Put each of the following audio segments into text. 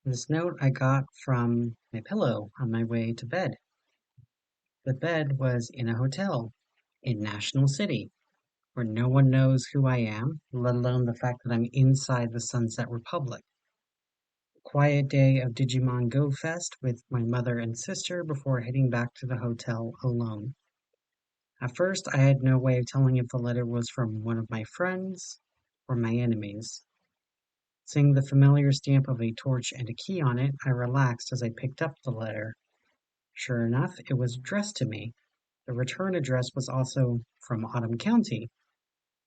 This note I got from my pillow on my way to bed. The bed was in a hotel in National City, where no one knows who I am, let alone the fact that I'm inside the Sunset Republic. A quiet day of Digimon Go Fest with my mother and sister before heading back to the hotel alone. At first, I had no way of telling if the letter was from one of my friends or my enemies. Seeing the familiar stamp of a torch and a key on it, I relaxed as I picked up the letter. Sure enough, it was addressed to me. The return address was also from Autumn County.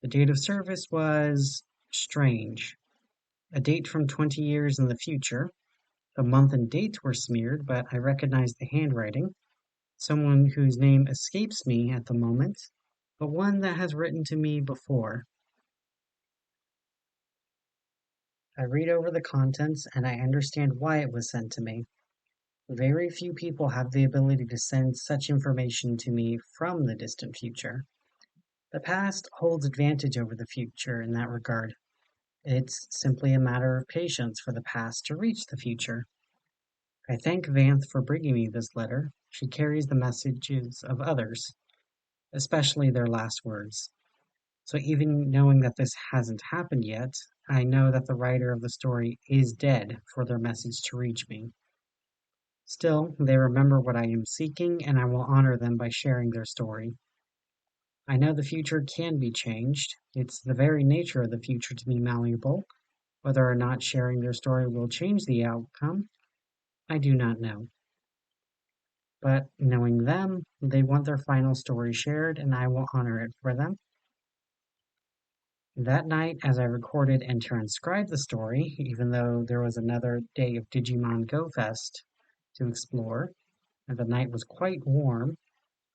The date of service was strange. A date from 20 years in the future. The month and date were smeared, but I recognized the handwriting. Someone whose name escapes me at the moment, but one that has written to me before. I read over the contents and I understand why it was sent to me. Very few people have the ability to send such information to me from the distant future. The past holds advantage over the future in that regard. It's simply a matter of patience for the past to reach the future. I thank Vanth for bringing me this letter. She carries the messages of others, especially their last words. So even knowing that this hasn't happened yet, I know that the writer of the story is dead for their message to reach me. Still, they remember what I am seeking, and I will honor them by sharing their story. I know the future can be changed. It's the very nature of the future to be malleable. Whether or not sharing their story will change the outcome, I do not know. But knowing them, they want their final story shared, and I will honor it for them. That night, as I recorded and transcribed the story, even though there was another day of Digimon Go Fest to explore, and the night was quite warm,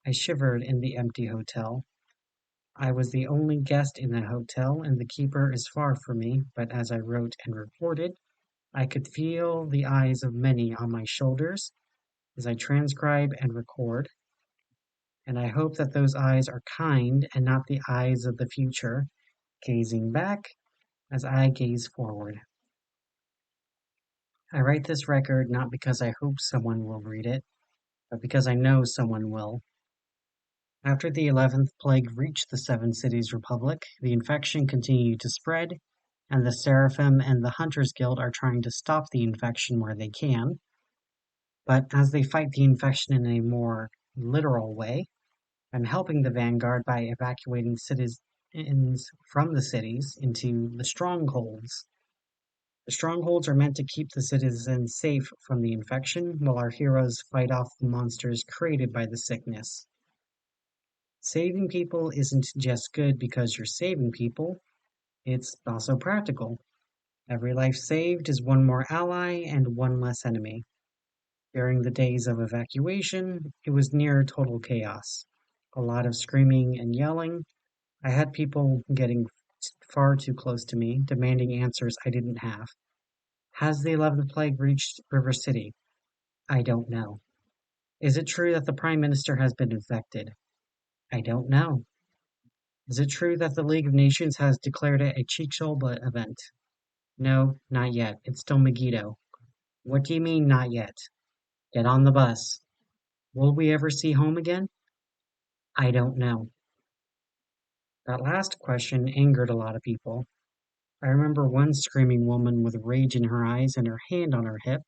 I shivered in the empty hotel. I was the only guest in the hotel, and the keeper is far from me, but as I wrote and recorded, I could feel the eyes of many on my shoulders as I transcribe and record, and I hope that those eyes are kind and not the eyes of the future, gazing back as I gaze forward. I write this record not because I hope someone will read it, but because I know someone will. After the 11th plague reached the Seven Cities Republic, the infection continued to spread, and the Seraphim and the Hunters Guild are trying to stop the infection where they can. But as they fight the infection in a more literal way, I'm helping the vanguard by evacuating citizens from the cities into the strongholds. The strongholds are meant to keep the citizens safe from the infection, while our heroes fight off the monsters created by the sickness. Saving people isn't just good because you're saving people, it's also practical. Every life saved is one more ally and one less enemy. During the days of evacuation, it was near total chaos. A lot of screaming and yelling. I had people getting far too close to me, demanding answers I didn't have. Has the 11th plague reached River City? I don't know. Is it true that the Prime Minister has been infected? I don't know. Is it true that the League of Nations has declared it a Chicxulub event? No, not yet. It's still Megiddo. What do you mean, not yet? Get on the bus. Will we ever see home again? I don't know. That last question angered a lot of people. I remember one screaming woman with rage in her eyes and her hand on her hip,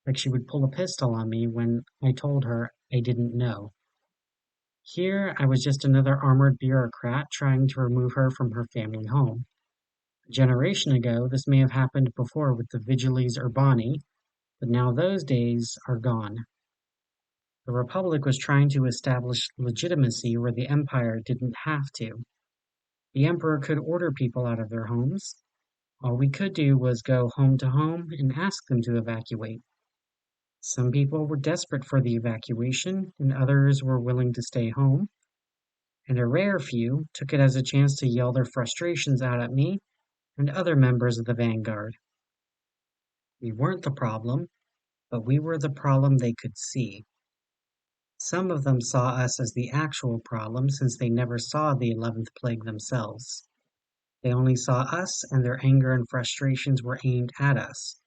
like she would pull a pistol on me when I told her I didn't know. Here I was just another armored bureaucrat trying to remove her from her family home. A generation ago, this may have happened before with the Vigiles Urbani, but now those days are gone. The Republic was trying to establish legitimacy where the Empire didn't have to. The Emperor could order people out of their homes. All we could do was go home to home and ask them to evacuate. Some people were desperate for the evacuation, and others were willing to stay home, and a rare few took it as a chance to yell their frustrations out at me and other members of the vanguard. We weren't the problem, but we were the problem they could see. Some of them saw us as the actual problem since they never saw the 11th plague themselves. They only saw us and their anger and frustrations were aimed at us.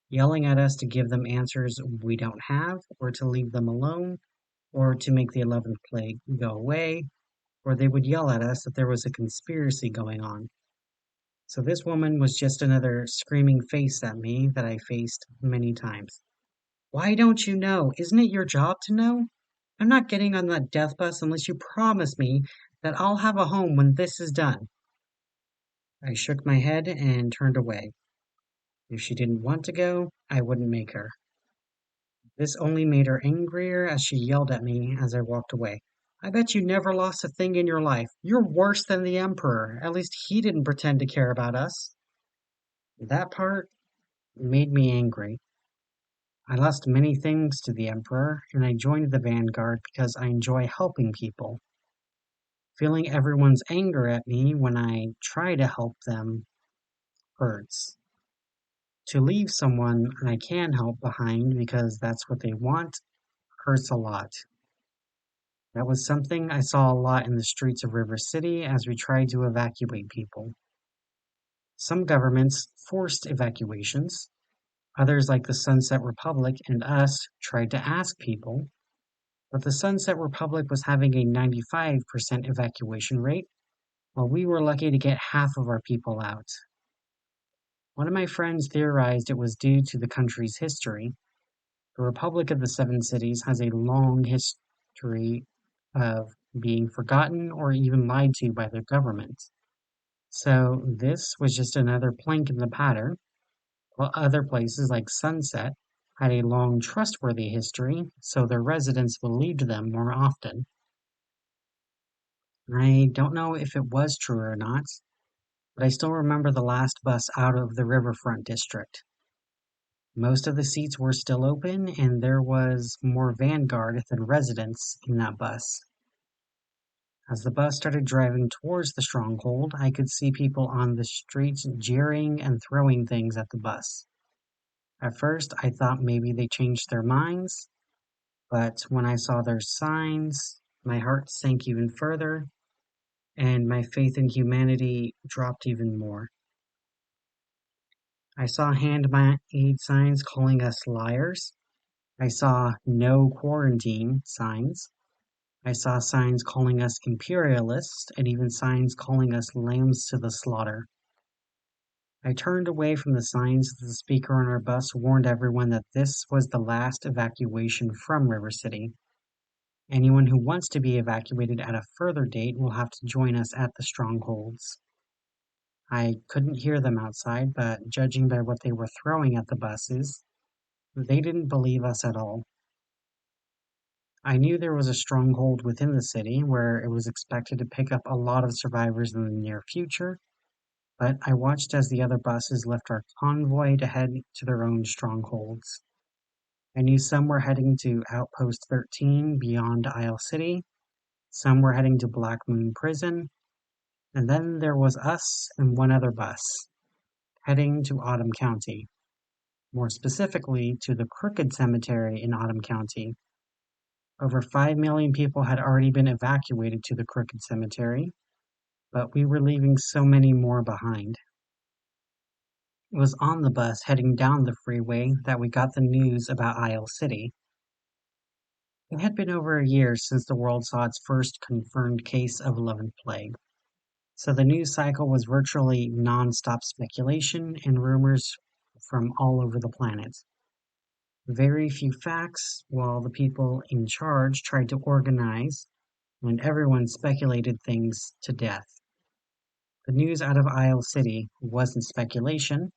yelling at us to give them answers we don't have, or to leave them alone, or to make the 11th plague go away, or they would yell at us that there was a conspiracy going on. So this woman was just another screaming face at me that I faced many times. Why don't you know? Isn't it your job to know? I'm not getting on that death bus unless you promise me that I'll have a home when this is done. I shook my head and turned away. If she didn't want to go, I wouldn't make her. This only made her angrier as she yelled at me as I walked away. I bet you never lost a thing in your life. You're worse than the Emperor. At least he didn't pretend to care about us. That part made me angry. I lost many things to the Emperor, and I joined the Vanguard because I enjoy helping people. Feeling everyone's anger at me when I try to help them hurts. To leave someone I can help behind because that's what they want hurts a lot. That was something I saw a lot in the streets of River City as we tried to evacuate people. Some governments forced evacuations. Others, like the Sunset Republic and us, tried to ask people. But the Sunset Republic was having a 95% evacuation rate, while we were lucky to get half of our people out. One of my friends theorized it was due to the country's history. The Republic of the Seven Cities has a long history of being forgotten or even lied to by their government. So this was just another plank in the pattern, while other places like Sunset had a long trustworthy history, so their residents believed them more often. I don't know if it was true or not, but I still remember the last bus out of the riverfront district. Most of the seats were still open, and there was more Vanguard than residents in that bus. As the bus started driving towards the stronghold, I could see people on the streets jeering and throwing things at the bus. At first, I thought maybe they changed their minds, but when I saw their signs, my heart sank even further, and my faith in humanity dropped even more. I saw handmade signs calling us liars. I saw no quarantine signs. I saw signs calling us imperialists and even signs calling us lambs to the slaughter. I turned away from the signs as the speaker on our bus warned everyone that this was the last evacuation from River City. Anyone who wants to be evacuated at a further date will have to join us at the strongholds. I couldn't hear them outside, but judging by what they were throwing at the buses, they didn't believe us at all. I knew there was a stronghold within the city where it was expected to pick up a lot of survivors in the near future, but I watched as the other buses left our convoy to head to their own strongholds. I knew some were heading to Outpost 13 beyond Isle City, some were heading to Black Moon Prison, and then there was us and one other bus, heading to Autumn County, more specifically to the Crooked Cemetery in Autumn County. Over 5 million people had already been evacuated to the Crooked Cemetery, but we were leaving so many more behind. It was on the bus heading down the freeway that we got the news about Isle City. It had been over a year since the world saw its first confirmed case of 11th plague, so the news cycle was virtually non-stop speculation and rumors from all over the planet. Very few facts, while the people in charge tried to organize, and everyone speculated things to death. The news out of Isle City wasn't speculation.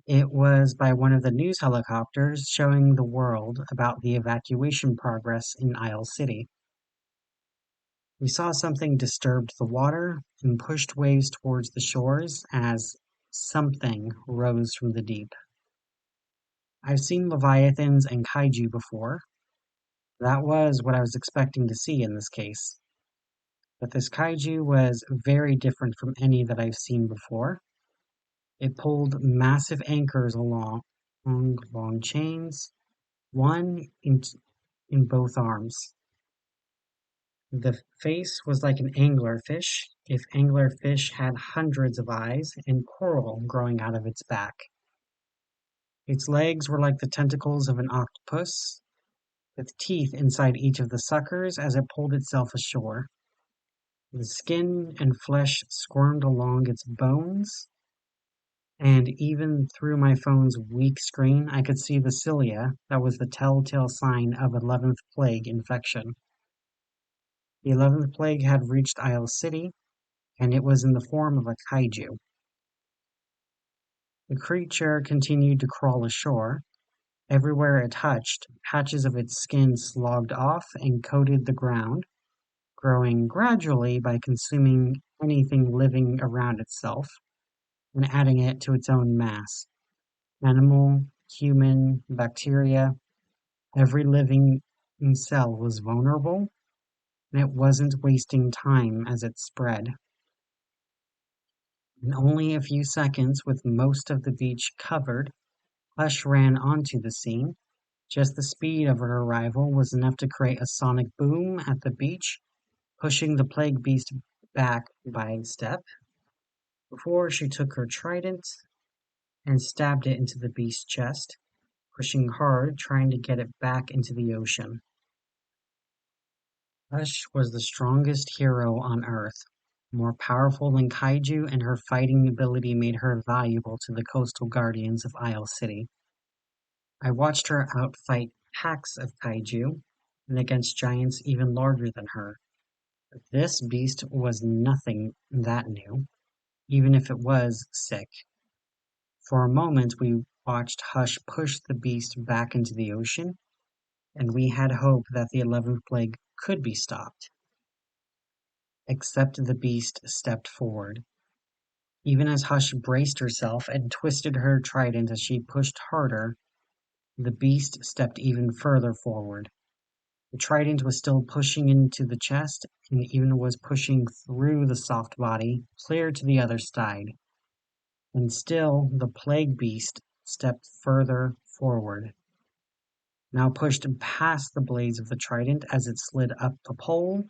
It was by one of the news helicopters showing the world about the evacuation progress in Isle City. We saw something disturbed the water and pushed waves towards the shores as something rose from the deep. I've seen leviathans and kaiju before. That was what I was expecting to see in this case. But this kaiju was very different from any that I've seen before. It pulled massive anchors along long chains, one in both arms. The face was like an anglerfish, if anglerfish had hundreds of eyes and coral growing out of its back. Its legs were like the tentacles of an octopus, with teeth inside each of the suckers as it pulled itself ashore. The skin and flesh squirmed along its bones, and even through my phone's weak screen, I could see the cilia that was the telltale sign of 11th plague infection. The 11th plague had reached Isle City, and it was in the form of a kaiju. The creature continued to crawl ashore. Everywhere it touched, patches of its skin slogged off and coated the ground, growing gradually by consuming anything living around itself and adding it to its own mass. Animal, human, bacteria, every living cell was vulnerable, and it wasn't wasting time as it spread. In only a few seconds, with most of the beach covered, Hush ran onto the scene. Just the speed of her arrival was enough to create a sonic boom at the beach, pushing the plague beast back by a step, before she took her trident and stabbed it into the beast's chest, pushing hard, trying to get it back into the ocean. Hush was the strongest hero on Earth, more powerful than Kaiju, and her fighting ability made her valuable to the coastal guardians of Isle City. I watched her outfight packs of Kaiju, and against giants even larger than her. But this beast was nothing that new, even if it was sick. For a moment we watched Hush push the beast back into the ocean, and we had hope that the 11th plague could be stopped. Except the beast stepped forward. Even as Hush braced herself and twisted her trident as she pushed harder, the beast stepped even further forward. The trident was still pushing into the chest, and even was pushing through the soft body, clear to the other side. And still the plague beast stepped further forward, now pushed past the blades of the trident as it slid up the pole.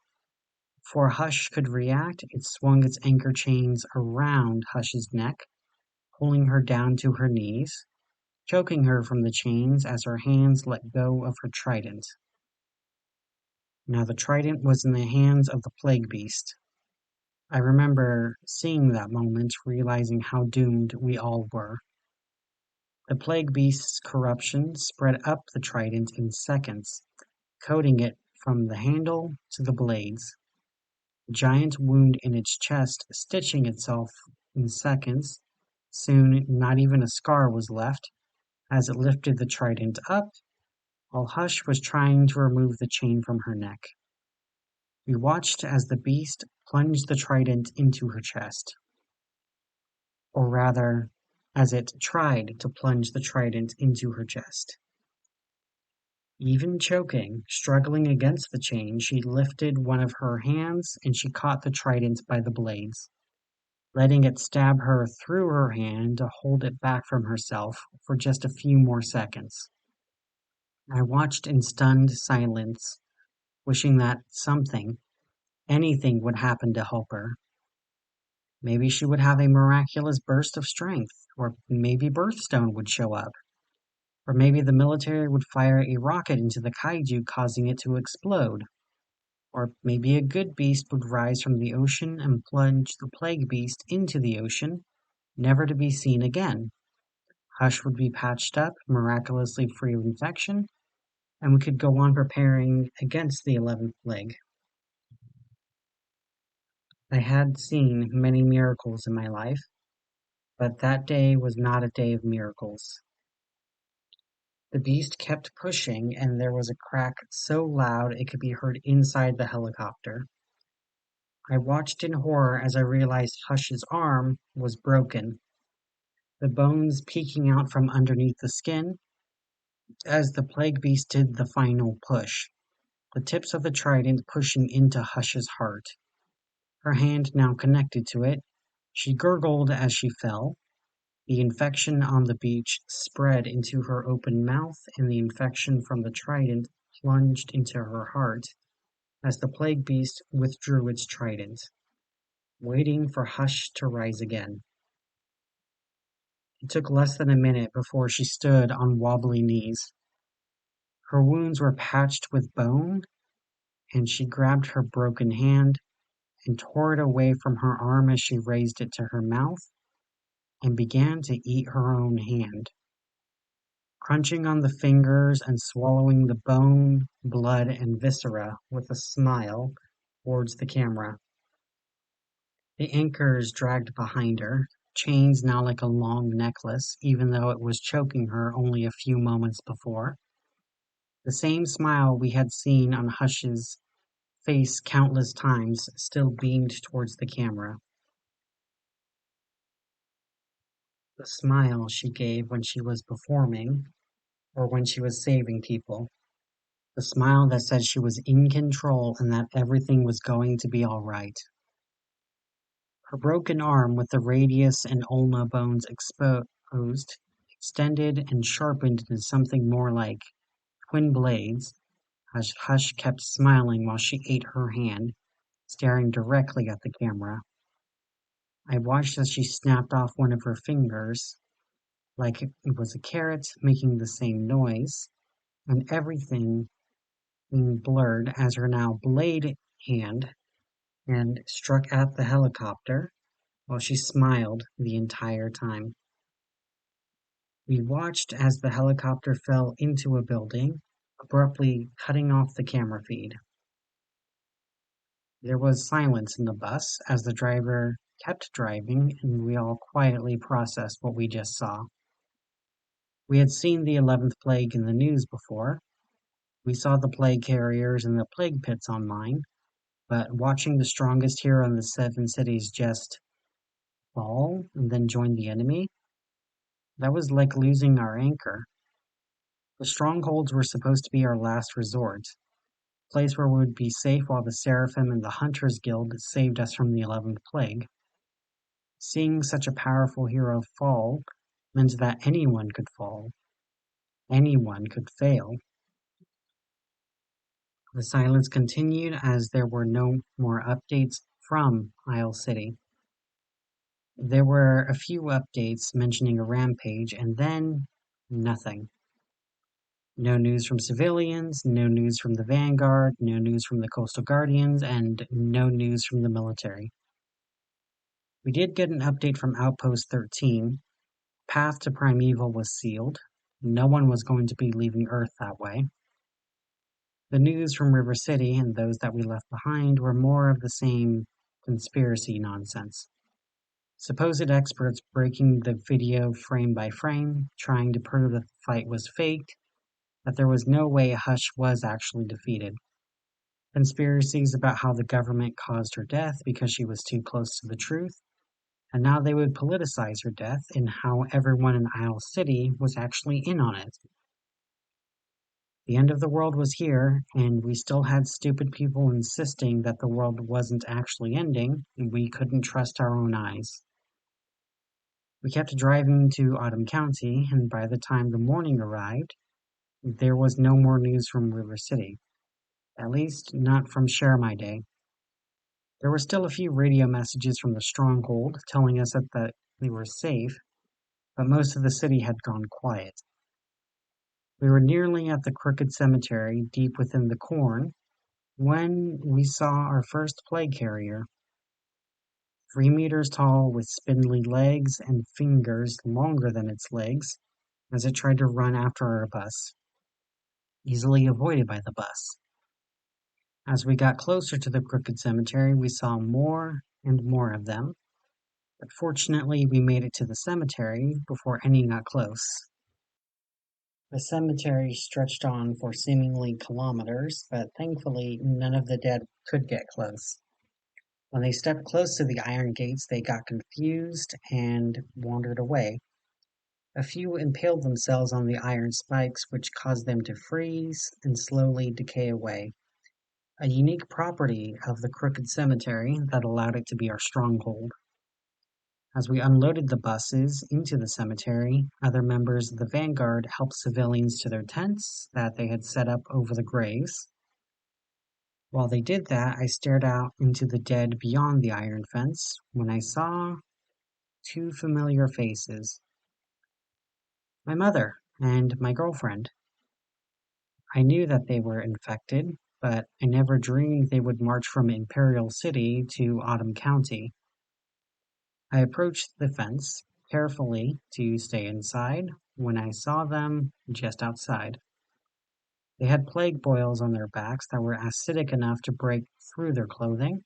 Before Hush could react, it swung its anchor chains around Hush's neck, pulling her down to her knees, choking her from the chains as her hands let go of her trident. Now the trident was in the hands of the plague beast. I remember seeing that moment, realizing how doomed we all were. The plague beast's corruption spread up the trident in seconds, coating it from the handle to the blades. The giant wound in its chest stitching itself in seconds. Soon not even a scar was left, as it lifted the trident up, while Hush was trying to remove the chain from her neck. We watched as the beast plunged the trident into her chest. Or rather, as it tried to plunge the trident into her chest. Even choking, struggling against the chain, she lifted one of her hands and she caught the trident by the blades, letting it stab her through her hand to hold it back from herself for just a few more seconds. I watched in stunned silence, wishing that something, anything would happen to help her. Maybe she would have a miraculous burst of strength, or maybe Birthstone would show up. Or maybe the military would fire a rocket into the kaiju, causing it to explode. Or maybe a good beast would rise from the ocean and plunge the plague beast into the ocean, never to be seen again. Hush would be patched up, miraculously free of infection, and we could go on preparing against the 11th plague. I had seen many miracles in my life, but that day was not a day of miracles. The beast kept pushing, and there was a crack so loud it could be heard inside the helicopter. I watched in horror as I realized Hush's arm was broken, the bones peeking out from underneath the skin as the plague beast did the final push, the tips of the trident pushing into Hush's heart. Her hand now connected to it. She gurgled as she fell. The infection on the beach spread into her open mouth, and the infection from the trident plunged into her heart as the plague beast withdrew its trident, waiting for Hush to rise again. It took less than a minute before she stood on wobbly knees. Her wounds were patched with bone, and she grabbed her broken hand and tore it away from her arm as she raised it to her mouth and began to eat her own hand, crunching on the fingers and swallowing the bone, blood, and viscera with a smile towards the camera. The anchors dragged behind her, chains now like a long necklace, even though it was choking her only a few moments before. The same smile we had seen on Hush's face countless times still beamed towards the camera. The smile she gave when she was performing, or when she was saving people. The smile that said she was in control and that everything was going to be all right. Her broken arm, with the radius and ulna bones exposed, extended and sharpened into something more like twin blades, as Hush kept smiling while she ate her hand, staring directly at the camera. I watched as she snapped off one of her fingers, like it was a carrot, making the same noise, and everything being blurred as her now blade hand and struck at the helicopter while she smiled the entire time. We watched as the helicopter fell into a building, abruptly cutting off the camera feed. There was silence in the bus as the driver kept driving and we all quietly processed what we just saw. We had seen the 11th plague in the news before. We saw the plague carriers and the plague pits online, but watching the strongest hero in the 7 cities just fall and then join the enemy, that was like losing our anchor. The strongholds were supposed to be our last resort, a place where we would be safe while the Seraphim and the Hunters Guild saved us from the 11th plague. Seeing such a powerful hero fall meant that anyone could fall. Anyone could fail. The silence continued as there were no more updates from Isle City. There were a few updates mentioning a rampage, and then nothing. No news from civilians, no news from the Vanguard, no news from the Coastal Guardians, and no news from the military. We did get an update from Outpost 13. Path to Primeval was sealed. No one was going to be leaving Earth that way. The news from River City and those that we left behind were more of the same conspiracy nonsense. Supposed experts breaking the video frame by frame, trying to prove that the fight was faked, that there was no way Hush was actually defeated. Conspiracies about how the government caused her death because she was too close to the truth, and now they would politicize her death and how everyone in Isle City was actually in on it. The end of the world was here, and we still had stupid people insisting that the world wasn't actually ending, and we couldn't trust our own eyes. We kept driving to Autumn County, and by the time the morning arrived, there was no more news from River City. At least, not from Share My Day. There were still a few radio messages from the Stronghold telling us that we were safe, but most of the city had gone quiet. We were nearly at the Crooked Cemetery, deep within the corn, when we saw our first plague carrier. 3 meters tall, with spindly legs and fingers longer than its legs, as it tried to run after our bus, easily avoided by the bus. As we got closer to the Crooked Cemetery, we saw more and more of them, but fortunately we made it to the cemetery before any got close. The cemetery stretched on for seemingly kilometers, but thankfully none of the dead could get close. When they stepped close to the iron gates, they got confused and wandered away. A few impaled themselves on the iron spikes, which caused them to freeze and slowly decay away. A unique property of the Crooked Cemetery that allowed it to be our stronghold. As we unloaded the buses into the cemetery, other members of the Vanguard helped civilians to their tents that they had set up over the graves. While they did that, I stared out into the dead beyond the iron fence when I saw 2 familiar faces. My mother and my girlfriend. I knew that they were infected, but I never dreamed they would march from Imperial City to Autumn County. I approached the fence carefully to stay inside when I saw them just outside. They had plague boils on their backs that were acidic enough to break through their clothing,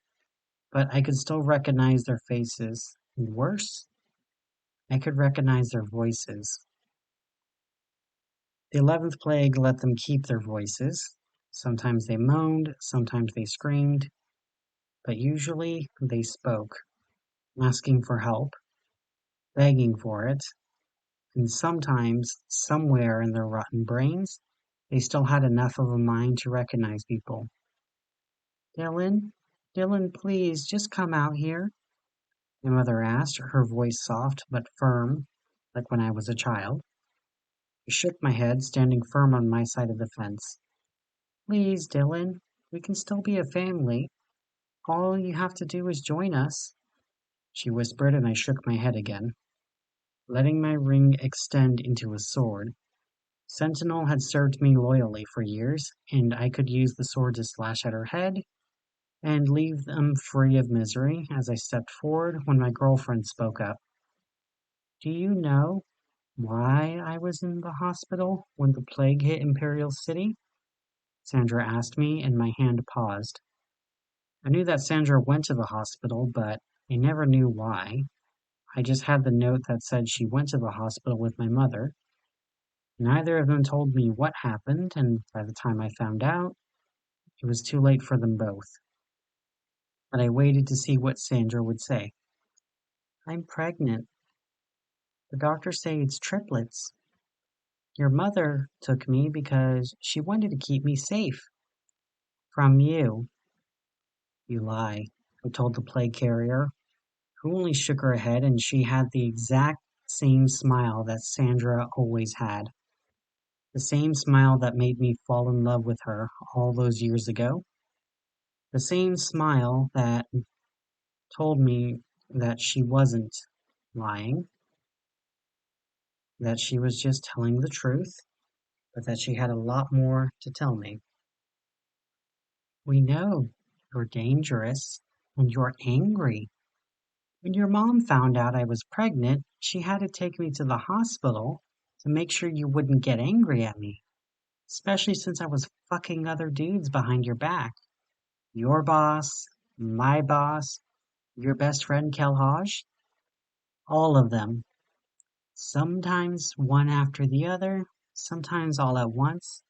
but I could still recognize their faces. And worse, I could recognize their voices. The 11th plague let them keep their voices. Sometimes they moaned, sometimes they screamed, but usually they spoke, asking for help, begging for it, and sometimes, somewhere in their rotten brains, they still had enough of a mind to recognize people. Dylan, Dylan, please, just come out here, my mother asked, her voice soft but firm, like when I was a child. I shook my head, standing firm on my side of the fence. Please, Dylan, we can still be a family. All you have to do is join us, she whispered, and I shook my head again, letting my ring extend into a sword. Sentinel had served me loyally for years, and I could use the sword to slash at her head and leave them free of misery as I stepped forward when my girlfriend spoke up. Do you know why I was in the hospital when the plague hit Imperial City? Sandra asked me, and my hand paused. I knew that Sandra went to the hospital, but I never knew why. I just had the note that said she went to the hospital with my mother. Neither of them told me what happened, and by the time I found out, it was too late for them both. But I waited to see what Sandra would say. I'm pregnant. The doctors say it's triplets. Your mother took me because she wanted to keep me safe. From you. You lie, I told the plague carrier, who only shook her head, and she had the exact same smile that Sandra always had. The same smile that made me fall in love with her all those years ago. The same smile that told me that she wasn't lying, that she was just telling the truth, but that she had a lot more to tell me. We know you're dangerous and you're angry. When your mom found out I was pregnant, she had to take me to the hospital to make sure you wouldn't get angry at me, especially since I was fucking other dudes behind your back. Your boss, my boss, your best friend Kelhaj, all of them. Sometimes one after the other, sometimes all at once,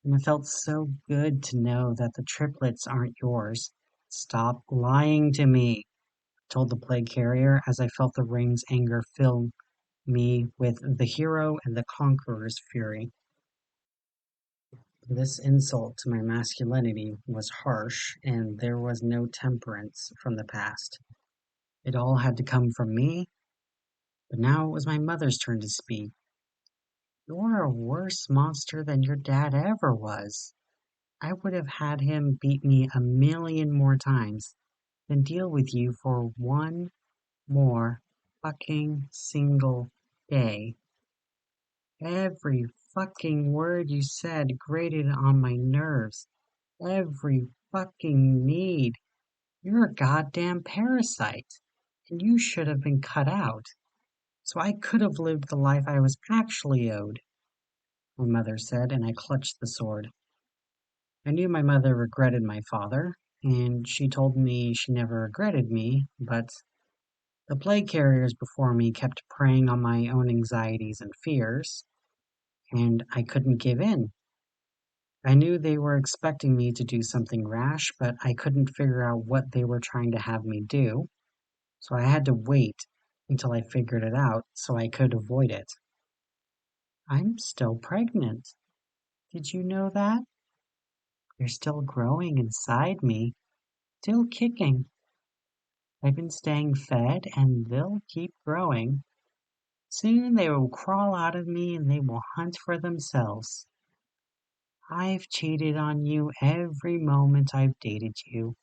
and it felt so good to know that the triplets aren't yours. Stop lying to me, told the plague carrier as I felt the ring's anger fill me with the hero and the conqueror's fury. This insult to my masculinity was harsh, and there was no temperance from the past. It all had to come from me, but now it was my mother's turn to speak. You're a worse monster than your dad ever was. I would have had him beat me a million more times than deal with you for one more fucking single day. Every fucking word you said grated on my nerves. Every fucking need. You're a goddamn parasite, and you should have been cut out, so I could have lived the life I was actually owed, my mother said, and I clutched the sword. I knew my mother regretted my father, and she told me she never regretted me, but the plague carriers before me kept preying on my own anxieties and fears, and I couldn't give in. I knew they were expecting me to do something rash, but I couldn't figure out what they were trying to have me do, so I had to wait until I figured it out so I could avoid it. I'm still pregnant. Did you know that? They're still growing inside me, still kicking. I've been staying fed, and they'll keep growing. Soon they will crawl out of me and they will hunt for themselves. I've cheated on you every moment I've dated you.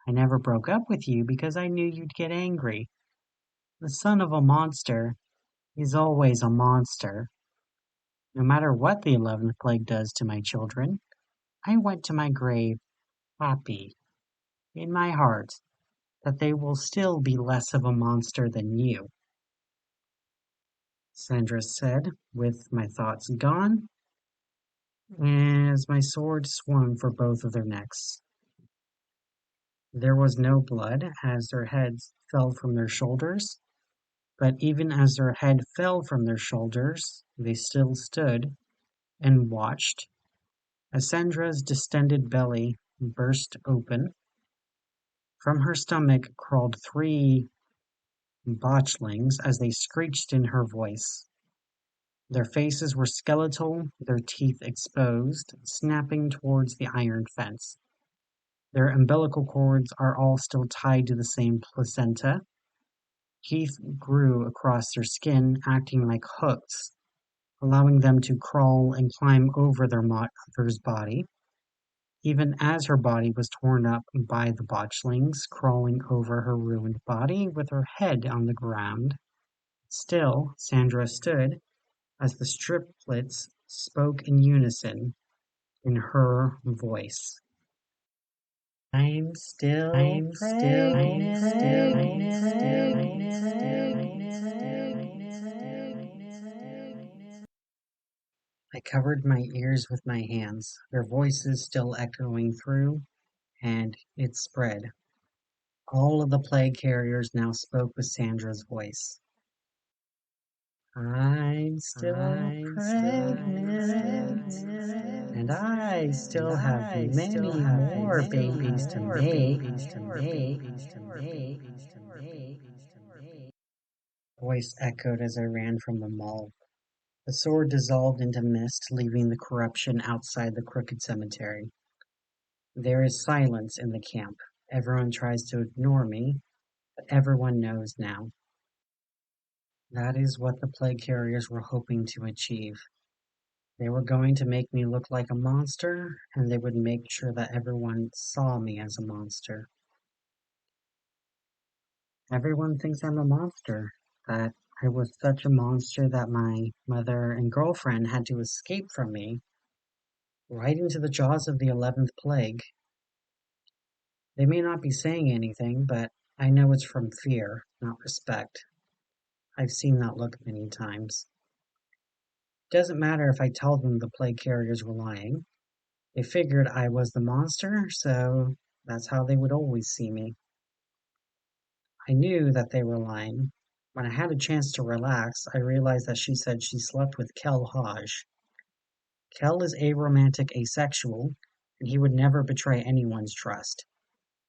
I never broke up with you because I knew you'd get angry. The son of a monster, He's always a monster. No matter what the 11th plague does to my children, I went to my grave happy in my heart that they will still be less of a monster than you, Sandra said, with my thoughts gone, as my sword swung for both of their necks. There was no blood as their heads fell from their shoulders, but even as their head fell from their shoulders, they still stood and watched as Sandra's distended belly burst open. From her stomach crawled three botchlings as they screeched in her voice. Their faces were skeletal, their teeth exposed, snapping towards the iron fence. Their umbilical cords are all still tied to the same placenta. Teeth grew across their skin, acting like hooks, allowing them to crawl and climb over their mother's body. Even as her body was torn up by the botchlings, crawling over her ruined body with her head on the ground. Still, Sandra stood as the striplets spoke in unison in her voice. I'm still pregnant. I covered my ears with my hands, their voices still echoing through, and it spread. All of the plague carriers now spoke with Sandra's voice. I'm still pregnant, and I still have many more babies to make. Voice echoed as I ran from the mall. The sword dissolved into mist, leaving the corruption outside the crooked cemetery. There is silence in the camp. Everyone tries to ignore me, but everyone knows now. That is what the plague carriers were hoping to achieve. They were going to make me look like a monster, and they would make sure that everyone saw me as a monster. Everyone thinks I'm a monster, that I was such a monster that my mother and girlfriend had to escape from me, right into the jaws of the 11th plague. They may not be saying anything, but I know it's from fear, not respect. I've seen that look many times. It doesn't matter if I tell them the plague carriers were lying. They figured I was the monster, so that's how they would always see me. I knew that they were lying. When I had a chance to relax, I realized that she said she slept with Kel Hodge. Kel is aromantic asexual, and he would never betray anyone's trust,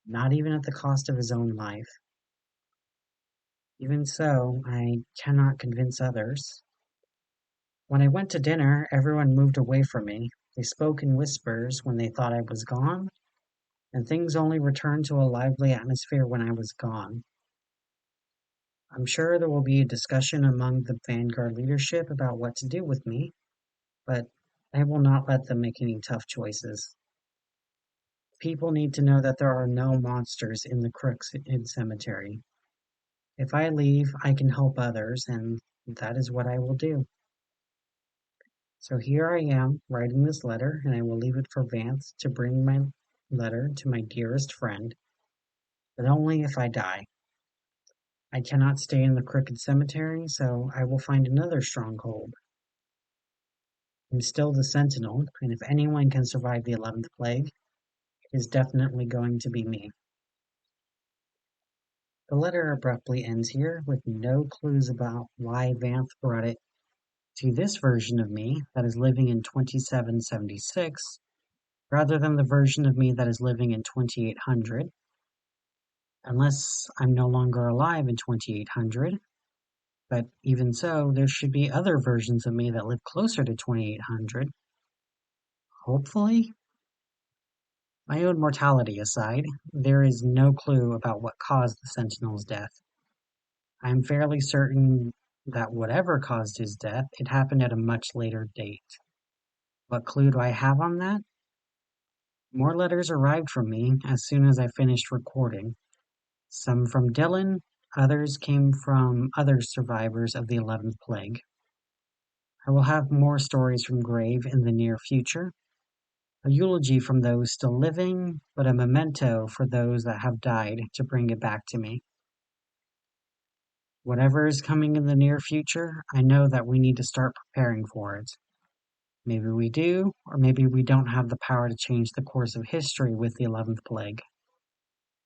not even at the cost of his own life. Even so, I cannot convince others. When I went to dinner, everyone moved away from me. They spoke in whispers when they thought I was gone, and things only returned to a lively atmosphere when I was gone. I'm sure there will be a discussion among the Vanguard leadership about what to do with me, but I will not let them make any tough choices. People need to know that there are no monsters in the Crooked Cemetery. If I leave, I can help others, and that is what I will do. So here I am, writing this letter, and I will leave it for Vanth to bring my letter to my dearest friend, but only if I die. I cannot stay in the Crooked Cemetery, so I will find another stronghold. I'm still the Sentinel, and if anyone can survive the 11th plague, it is definitely going to be me. The letter abruptly ends here, with no clues about why Vanth brought it to this version of me that is living in 2776, rather than the version of me that is living in 2800, unless I'm no longer alive in 2800. But even so, there should be other versions of me that live closer to 2800. Hopefully? My own mortality aside, there is no clue about what caused the Sentinel's death. I am fairly certain that whatever caused his death, it happened at a much later date. What clue do I have on that? More letters arrived from me as soon as I finished recording. Some from Dylan, Others came from other survivors of the 11th plague. I will have more stories from Grave in the near future, a eulogy from those still living, but a memento for those that have died to bring it back to me. Whatever is coming in the near future, I know that we need to start preparing for it. Maybe we do, or maybe we don't have the power to change the course of history with the 11th plague.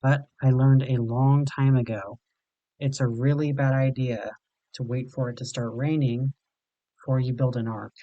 But I learned a long time ago, it's a really bad idea to wait for it to start raining before you build an ark.